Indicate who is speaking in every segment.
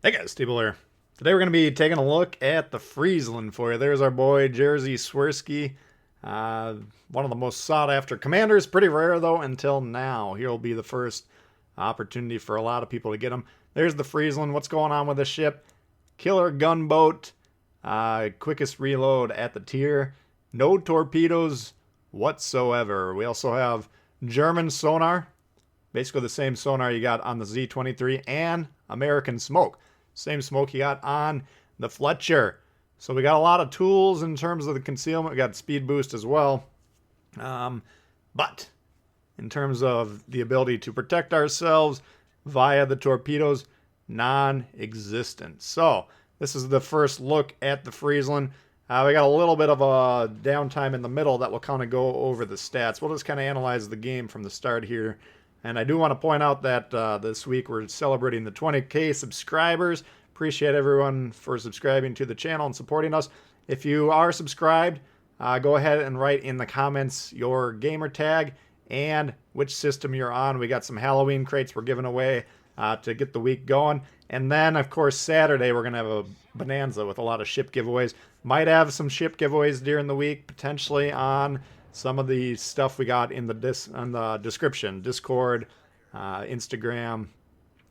Speaker 1: Hey guys, Tbull here. Today we're going to be taking a look at the Friesland for you. There's our boy Jerzy Swirsky, uh, one of the most sought after commanders. Pretty rare though until now. Here'll be the first opportunity for a lot of people to get him. There's the Friesland. What's going on with the ship? Killer gunboat, quickest reload at the tier. No torpedoes whatsoever. We also have German sonar, basically the same sonar you got on the Z-23, and American smoke. Same smoke you got on the Fletcher. So we got a lot of tools in terms of the concealment. We got speed boost as well. But in terms of the ability to protect ourselves via the torpedoes, non-existent. So this is the first look at the Friesland. We got a little bit of a downtime in the middle that will kind of go over the stats. We'll just kind of analyze the game from the start here. And I do want to point out that this week we're celebrating the 20K subscribers. Appreciate everyone for subscribing to the channel and supporting us. If you are subscribed, go ahead and write in the comments your gamer tag and which system you're on. We got some Halloween crates we're giving away to get the week going. And then, of course, Saturday we're going to have a bonanza with a lot of ship giveaways. Might have some ship giveaways during the week, potentially on some of the stuff we got in the description, Discord, Instagram,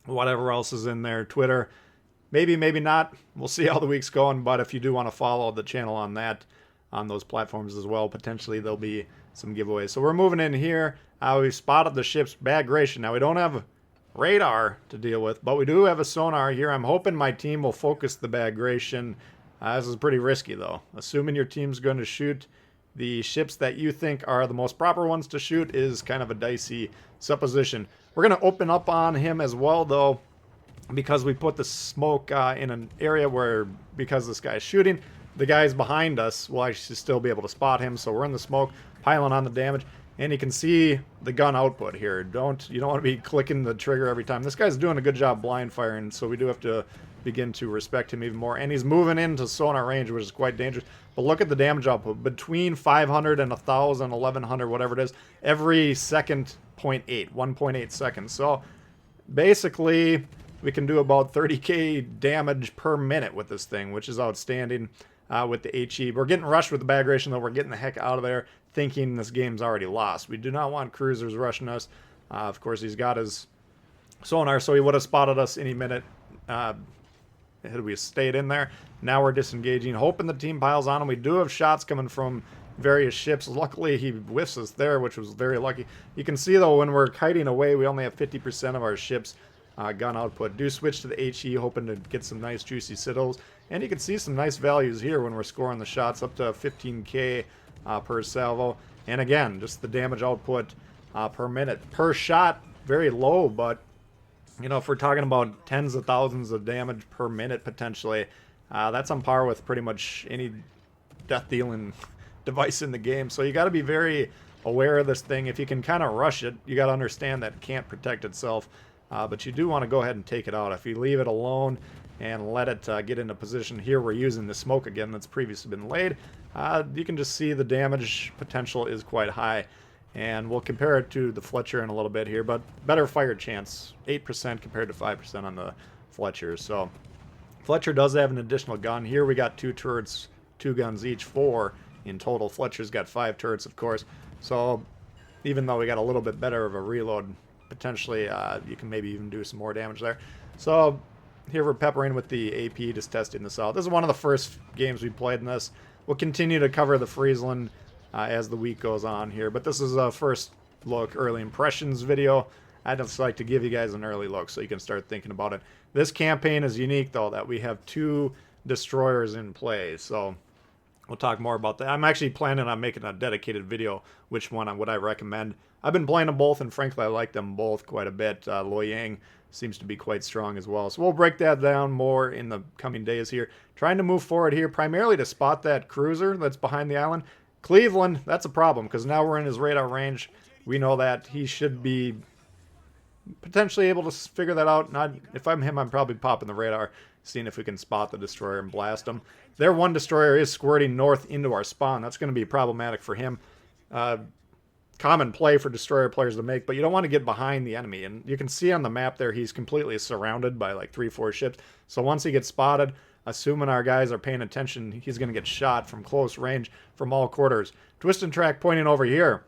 Speaker 1: whatever else is in there, Twitter. Maybe, maybe not. We'll see how the week's going. But if you do want to follow the channel on those platforms as well, potentially there'll be some giveaways. So we're moving in here. We've spotted the ship's bagration. Now we don't have radar to deal with, but we do have a sonar here. I'm hoping my team will focus the bagration. This is pretty risky though. Assuming your team's going to shoot the ships that you think are the most proper ones to shoot is kind of a dicey supposition. We're going to open up on him as well, though, because we put the smoke in an area where, because this guy's shooting, the guys behind us will actually still be able to spot him. So we're in the smoke, piling on the damage, and you can see the gun output here. You don't want to be clicking the trigger every time. This guy's doing a good job blind firing, so we do have to begin to respect him even more. And he's moving into sonar range, which is quite dangerous. But look at the damage output. Between 500 and 1,000, 1,100, whatever it is, every second, 1.8 seconds. So basically, we can do about 30k damage per minute with this thing, which is outstanding with the HE. We're getting rushed with the bagration, though. We're getting the heck out of there thinking this game's already lost. We do not want cruisers rushing us. Of course, he's got his sonar, so he would have spotted us any minute. Had we stayed in there. Now we're disengaging, hoping the team piles on him. We do have shots coming from various ships. Luckily, he whiffs us there, which was very lucky. You can see, though, when we're kiting away, we only have 50% of our ship's gun output. Do switch to the HE, hoping to get some nice, juicy sittles. And you can see some nice values here when we're scoring the shots, up to 15k per salvo. And again, just the damage output per minute. Per shot, very low, but you know, if we're talking about tens of thousands of damage per minute, potentially, that's on par with pretty much any death-dealing device in the game. So you got to be very aware of this thing. If you can kind of rush it, you got to understand that it can't protect itself. But you do want to go ahead and take it out. If you leave it alone and let it get into position here, we're using the smoke again that's previously been laid. You can just see the damage potential is quite high. And we'll compare it to the Fletcher in a little bit here, but better fire chance, 8% compared to 5% on the Fletcher. So Fletcher does have an additional gun. Here we got 2 turrets, 2 guns each, 4 in total. Fletcher's got 5 turrets, of course. So even though we got a little bit better of a reload, potentially you can maybe even do some more damage there. So here we're peppering with the AP, just testing this out. This is one of the first games we played in this. We'll continue to cover the Friesland as the week goes on here, but this is a first look, early impressions video. I'd just like to give you guys an early look so you can start thinking about it. This campaign is unique, though, that we have 2 destroyers in play, so we'll talk more about that. I'm actually planning on making a dedicated video, which one would I recommend. I've been playing them both, and frankly, I like them both quite a bit. Loyang seems to be quite strong as well, so we'll break that down more in the coming days here. Trying to move forward here, primarily to spot that cruiser that's behind the island. Cleveland, that's a problem, because now we're in his radar range. We know that he should be potentially able to figure that out. Not, if I'm him, I'm probably popping the radar, seeing if we can spot the destroyer and blast him. Their one destroyer is squirting north into our spawn. That's going to be problematic for him. common play for destroyer players to make, but you don't want to get behind the enemy. And you can see on the map there, he's completely surrounded by like 3-4 ships. So once he gets spotted, assuming our guys are paying attention, he's going to get shot from close range from all quarters. Twist and track pointing over here.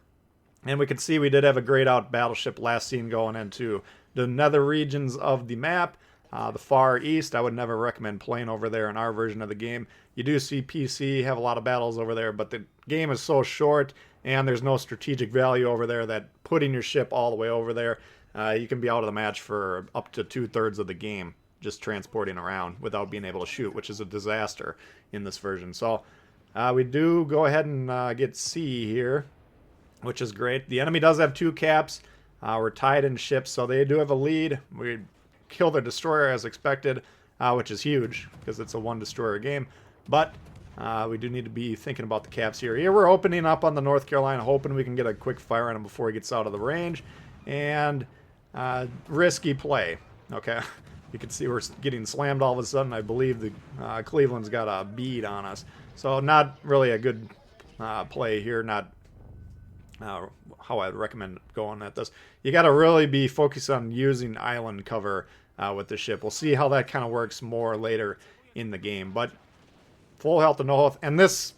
Speaker 1: And we can see we did have a grayed out battleship last seen going into the nether regions of the map. The far east, I would never recommend playing over there in our version of the game. You do see PC have a lot of battles over there, but the game is so short and there's no strategic value over there that putting your ship all the way over there, you can be out of the match for up to 2/3 of the game just transporting around without being able to shoot, which is a disaster in this version. So we do go ahead and get C here, which is great. The enemy does have 2 caps. We're tied in ships, so they do have a lead. We kill their destroyer as expected, which is huge because it's a 1 destroyer game. But we do need to be thinking about the caps here. Here we're opening up on the North Carolina, hoping we can get a quick fire on him before he gets out of the range. And risky play. Okay, you can see we're getting slammed all of a sudden. I believe the Cleveland's got a bead on us. So not really a good play here. Not how I'd recommend going at this. You got to really be focused on using island cover with the ship. We'll see how that kind of works more later in the game. But full health and no health. And this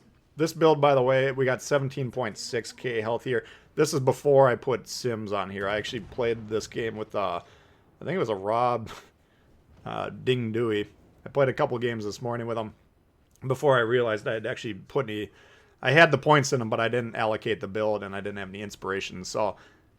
Speaker 1: build, by the way, we got 17.6k health here. This is before I put Sims on here. I actually played this game with, I think it was a Rob Ding Dewey. I played a couple games this morning with him before I realized I had actually put any... I had the points in them, but I didn't allocate the build, and I didn't have any inspiration. So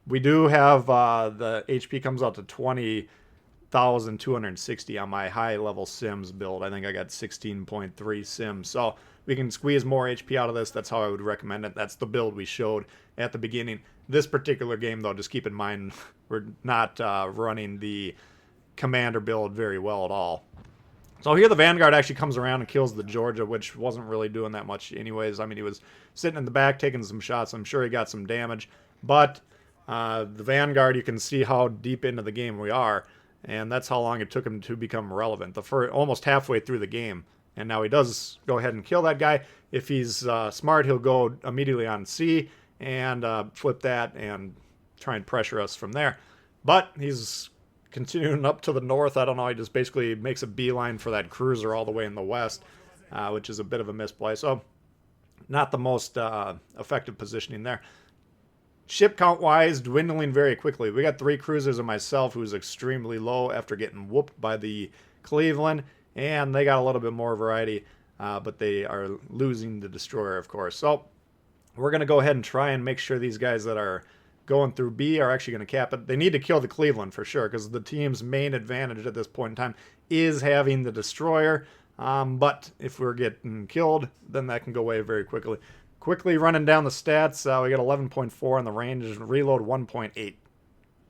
Speaker 1: we do have the HP comes out to 20,260 on my high-level Sims build. I think I got 16.3 Sims. So we can squeeze more HP out of this. That's how I would recommend it. That's the build we showed at the beginning. This particular game, though, just keep in mind, we're not running the commander build very well at all. So here the Vanguard actually comes around and kills the Georgia, which wasn't really doing that much anyways. I mean, he was sitting in the back taking some shots. I'm sure he got some damage. But the Vanguard, you can see how deep into the game we are. And that's how long it took him to become relevant. Almost halfway through the game. And now he does go ahead and kill that guy. If he's smart, he'll go immediately on C and flip that and try and pressure us from there. But he's continuing up to the north. I don't know, he just basically makes a beeline for that cruiser all the way in the west, which is a bit of a misplay. So not the most effective positioning there. Ship count wise, dwindling very quickly. We got 3 cruisers and myself, who's extremely low after getting whooped by the Cleveland, and they got a little bit more variety, but they are losing the destroyer, of course. So we're going to go ahead and try and make sure these guys that are going through B are actually going to cap it. They need to kill the Cleveland for sure, because the team's main advantage at this point in time is having the destroyer. But if we're getting killed, then that can go away very quickly. Quickly running down the stats, we got 11.4 on the range, and reload 1.8.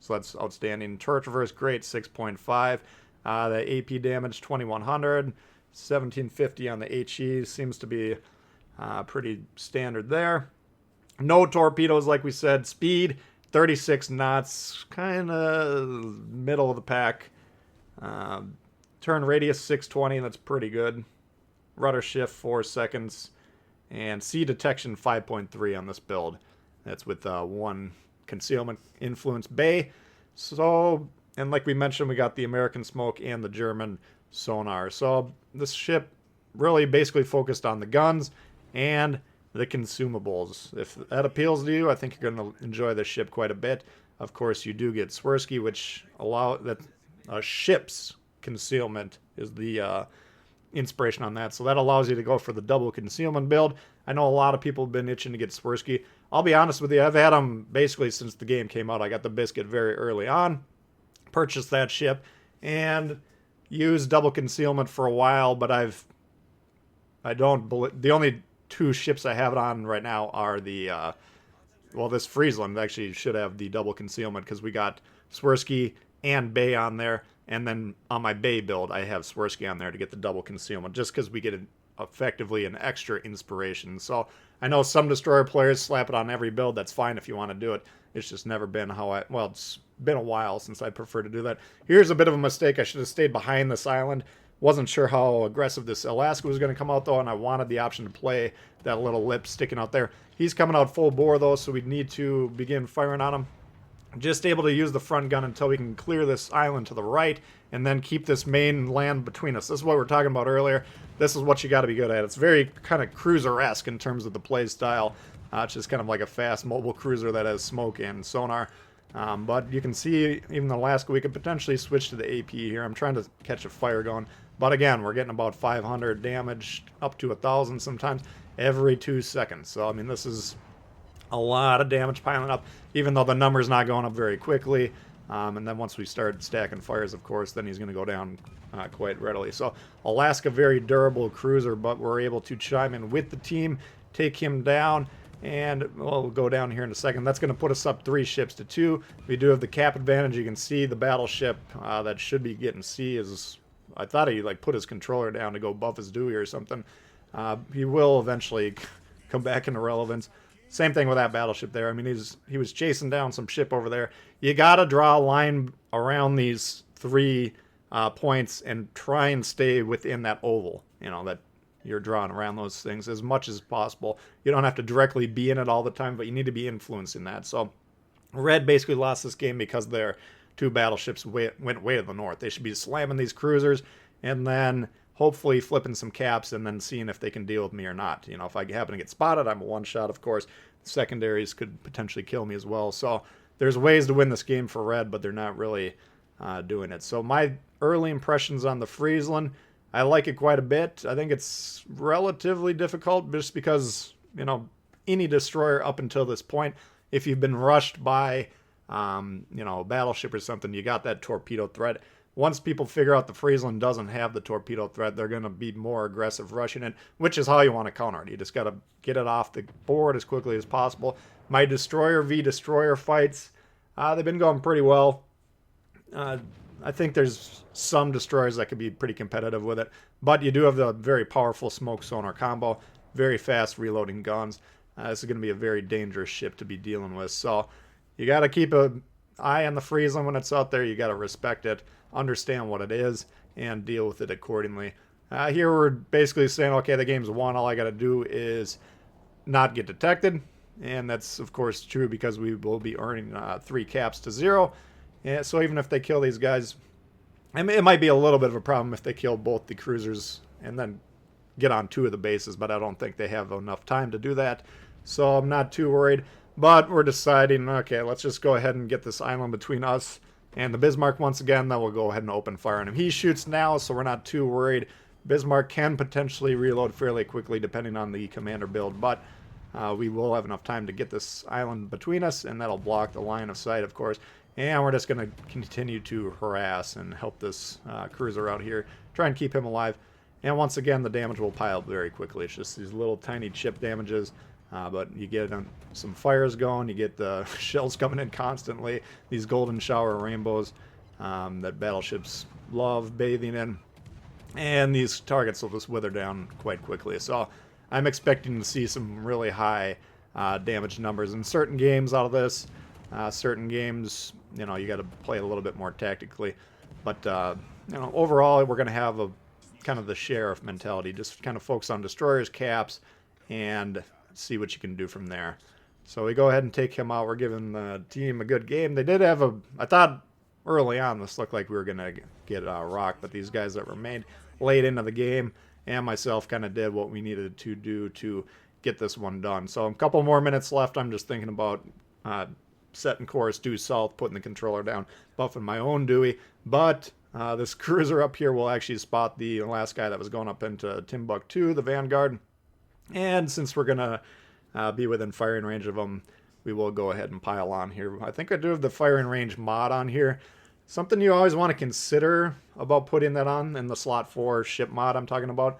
Speaker 1: So that's outstanding. Turret reverse, great, 6.5. The AP damage, 2100. 1750 on the HE seems to be pretty standard there. No torpedoes, like we said. Speed, 36 knots, kind of middle of the pack. Turn radius, 620, that's pretty good. Rudder shift, 4 seconds. And sea detection, 5.3 on this build. That's with 1 concealment influence bay. So, and like we mentioned, we got the American smoke and the German sonar. So this ship really basically focused on the guns and the consumables. If that appeals to you, I think you're going to enjoy this ship quite a bit. Of course, you do get Swirsky, which allow that ship's concealment is the inspiration on that. So that allows you to go for the double concealment build. I know a lot of people have been itching to get Swirsky. I'll be honest with you, I've had them basically since the game came out. I got the biscuit very early on, purchased that ship, and used double concealment for a while, but the only 2 ships I have it on right now are the, this Friesland actually should have the double concealment because we got Swirsky and Bay on there. And then on my Bay build, I have Swirsky on there to get the double concealment just because we get effectively an extra inspiration. So I know some destroyer players slap it on every build. That's fine if you want to do it. It's just never been how it's been a while since I prefer to do that. Here's a bit of a mistake. I should have stayed behind this island. Wasn't sure how aggressive this Alaska was going to come out, though, and I wanted the option to play that little lip sticking out there. He's coming out full bore, though, so we'd need to begin firing on him. Just able to use the front gun until we can clear this island to the right and then keep this main land between us. This is what we were talking about earlier. This is what you got to be good at. It's very kind of cruiser-esque in terms of the play style. It's just kind of like a fast mobile cruiser that has smoke and sonar. But you can see even the last we could potentially switch to the AP here. I'm trying to catch a fire going. But again, we're getting about 500 damage, up to 1,000 sometimes, every 2 seconds. So, I mean, this is a lot of damage piling up, even though the number's not going up very quickly. And then once we start stacking fires, of course, then he's going to go down quite readily. So Alaska, very durable cruiser, but we're able to chime in with the team, take him down, and we'll go down here in a second. That's going to put us up 3 ships to 2. We do have the cap advantage. You can see the battleship that should be getting C is... I thought he like put his controller down to go buff his Dewey or something. He will eventually come back into relevance. Same thing with that battleship there. I mean, he was chasing down some ship over there. You got to draw a line around these 3 points and try and stay within that oval, you know, that you're drawing around those things as much as possible. You don't have to directly be in it all the time, but you need to be influencing that. So Red basically lost this game because their 2 battleships went way to the north. They should be slamming these cruisers and then hopefully flipping some caps and then seeing if they can deal with me or not. You know, if I happen to get spotted, I'm a one-shot, of course. Secondaries could potentially kill me as well. So there's ways to win this game for Red, but they're not really doing it. So my early impressions on the Friesland, I like it quite a bit. I think it's relatively difficult just because, you know, any destroyer up until this point, if you've been rushed by you know, a battleship or something, you got that torpedo threat. Once people figure out the Friesland doesn't have the torpedo threat, they're going to be more aggressive rushing it, which is how you want to counter it. You just got to get it off the board as quickly as possible. My destroyer v destroyer fights, they've been going pretty well. I think there's some destroyers that could be pretty competitive with it, but you do have the very powerful smoke sonar combo, very fast reloading guns. This is going to be a very dangerous ship to be dealing with, so you got to keep an eye on the Friesland when it's out there. You got to respect it, understand what it is, and deal with it accordingly. Here we're basically saying, okay, the game's won. All I got to do is not get detected. And that's, of course, true because we will be earning 3 caps to 0. And so even if they kill these guys, I mean, it might be a little bit of a problem if they kill both the cruisers and then get on 2 of the bases, but I don't think they have enough time to do that. So I'm not too worried. But we're deciding, okay, let's just go ahead and get this island between us and the Bismarck once again. Then we'll go ahead and open fire on him. He shoots now, so we're not too worried. Bismarck can potentially reload fairly quickly depending on the commander build, but we will have enough time to get this island between us, and that'll block the line of sight, of course. And we're just going to continue to harass and help this cruiser out here, try and keep him alive. And once again, the damage will pile up very quickly. It's just these little tiny chip damages. But you get some fires going, you get the shells coming in constantly, these golden shower rainbows that battleships love bathing in, and these targets will just wither down quite quickly. So I'm expecting to see some really high damage numbers in certain games out of this. Certain games, you know, you got to play a little bit more tactically. But, you know, overall, we're going to have a kind of the sheriff mentality, just kind of focus on destroyers, caps, and see what you can do from there. So we go ahead and take him out. We're giving the team a good game. They did have I thought early on this looked like we were going to get rocked, but these guys that remained late into the game and myself kind of did what we needed to do to get this one done. So a couple more minutes left. I'm just thinking about setting course due south, putting the controller down, buffing my own Dewey. But this cruiser up here will actually spot the last guy that was going up into Timbuktu, the Vanguard. And since we're going to be within firing range of them, we will go ahead and pile on here. I think I do have the firing range mod on here. Something you always want to consider about putting that on in the slot 4 ship mod I'm talking about.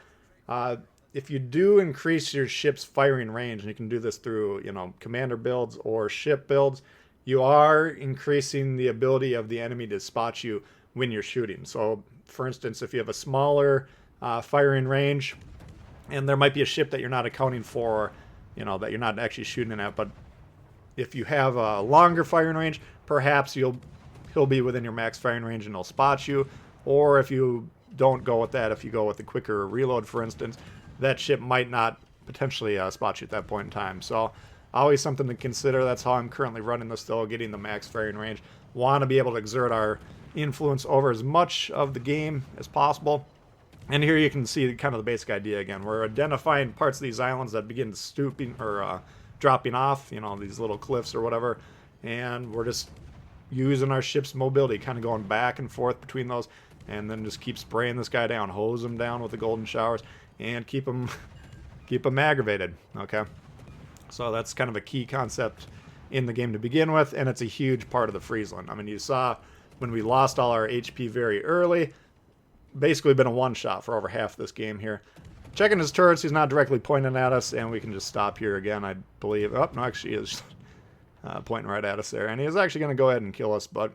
Speaker 1: If you do increase your ship's firing range, and you can do this through, you know, commander builds or ship builds, you are increasing the ability of the enemy to spot you when you're shooting. So, for instance, if you have a smaller firing range, and there might be a ship that you're not accounting for, you know, that you're not actually shooting at, but if you have a longer firing range, perhaps he'll be within your max firing range and he'll spot you. Or if you don't go with that. If you go with the quicker reload, for instance, that ship might not potentially spot you at that point in time. So always something to consider. That's how I'm currently running this, though, getting the max firing range. Want to be able to exert our influence over as much of the game as possible. And here you can see kind of the basic idea again. We're identifying parts of these islands that begin stooping or dropping off, you know, these little cliffs or whatever. And we're just using our ship's mobility, kind of going back and forth between those. And then just keep spraying this guy down, hose him down with the golden showers, and keep him aggravated, okay? So that's kind of a key concept in the game to begin with, and it's a huge part of the Friesland. I mean, you saw when we lost all our HP very early, basically been a one-shot for over half this game here. Checking his turrets, he's not directly pointing at us, and we can just stop here again, I believe. Oh, no, actually he is pointing right at us there, and he is actually going to go ahead and kill us, but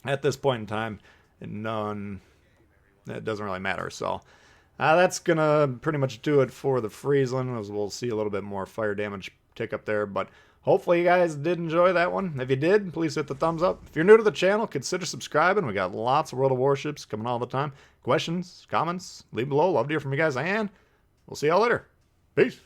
Speaker 1: at this point in time, it doesn't really matter. So that's going to pretty much do it for the Friesland, as we'll see a little bit more fire damage tick up there, but hopefully you guys did enjoy that one. If you did, please hit the thumbs up. If you're new to the channel, consider subscribing. We got lots of World of Warships coming all the time. Questions, comments, leave below. Love to hear from you guys, and we'll see y'all later. Peace.